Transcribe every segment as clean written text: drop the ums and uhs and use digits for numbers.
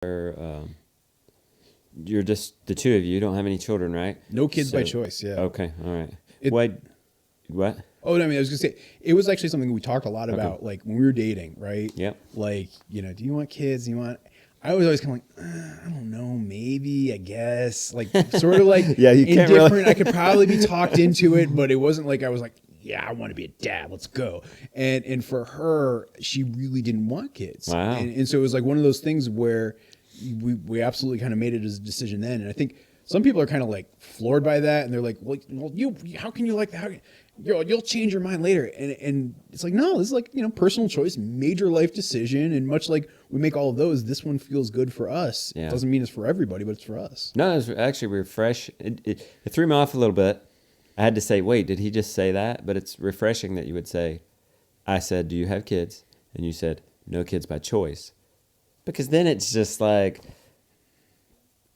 You're just the two of you. You don't have any children, right? No kids by choice. Yeah. Okay. All right. What? Oh, no, I mean, I was gonna say it was actually something we talked a lot about, like when we were dating, right? Yep. Like, do you want kids? I was always kind of like, I don't know, maybe, I guess, like sort of like yeah, you indifferent. can't really... I could probably be talked into it, but it wasn't like I was like, yeah, I want to be a dad. Let's go. And for her, she really didn't want kids. Wow. And so it was like one of those things where we absolutely kind of made it as a decision then. And I think some people are kind of like floored by that, and they're like, well, how can you like that? You'll change your mind later. And it's like, no, this is like, personal choice, major life decision. And much like we make all of those, this one feels good for us. Yeah. It doesn't mean it's for everybody, but it's for us. No, it's actually refreshing. It threw me off a little bit. I had to say, wait, did he just say that? But it's refreshing that you would say, I said, do you have kids? And you said, no kids by choice. Because then it's just like,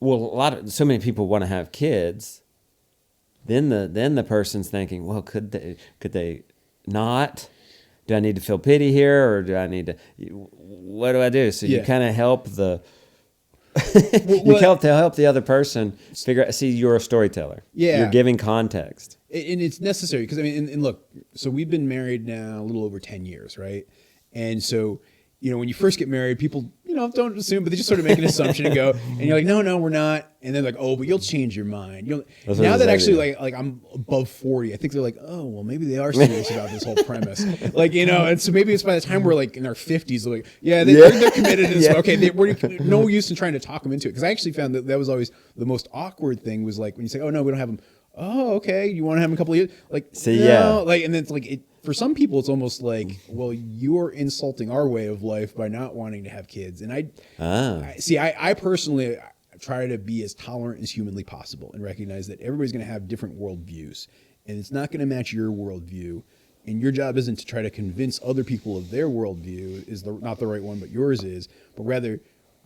well, so many people want to have kids. Then the person's thinking, well, could they not? Do I need to feel pity here, or do I need to? What do I do? So you kind of help the. help the other person figure out. See, you're a storyteller. Yeah, you're giving context, and it's necessary because I mean, and look, so we've been married now a little over 10 years, right? And so, when you first get married, people, don't assume, but they just sort of make an assumption and go, and you're like, no, we're not. And they're like, oh, but you'll change your mind. Now that actually like I'm above 40, I think they're like, oh, well, maybe they are serious about this whole premise. And so maybe it's by the time we're like in our 50s, they're like, they're committed to this. Yeah. Okay, we're no use in trying to talk them into it. Because I actually found that was always the most awkward thing was like when you say, oh, no, we don't have them. Oh, okay. You want to have them a couple of years? Like, see, no. yeah. Like, and then it's like, for some people, it's almost like, well, you're insulting our way of life by not wanting to have kids. And I personally try to be as tolerant as humanly possible and recognize that everybody's going to have different worldviews, and it's not going to match your worldview. And your job isn't to try to convince other people of their worldview is not the right one, but yours is, but rather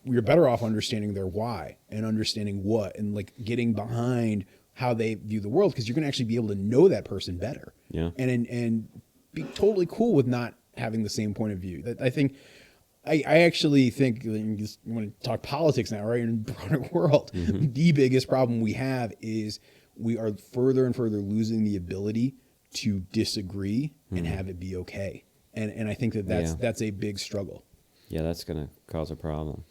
you're better off understanding their why and understanding what, and like getting behind how they view the world, because you're going to actually be able to know that person better. Yeah. And be totally cool with not having the same point of view. That I think, I actually think, you want to talk politics now, right? In the broader world, the biggest problem we have is we are further and further losing the ability to disagree and have it be okay. And I think that's a big struggle. Yeah, that's going to cause a problem.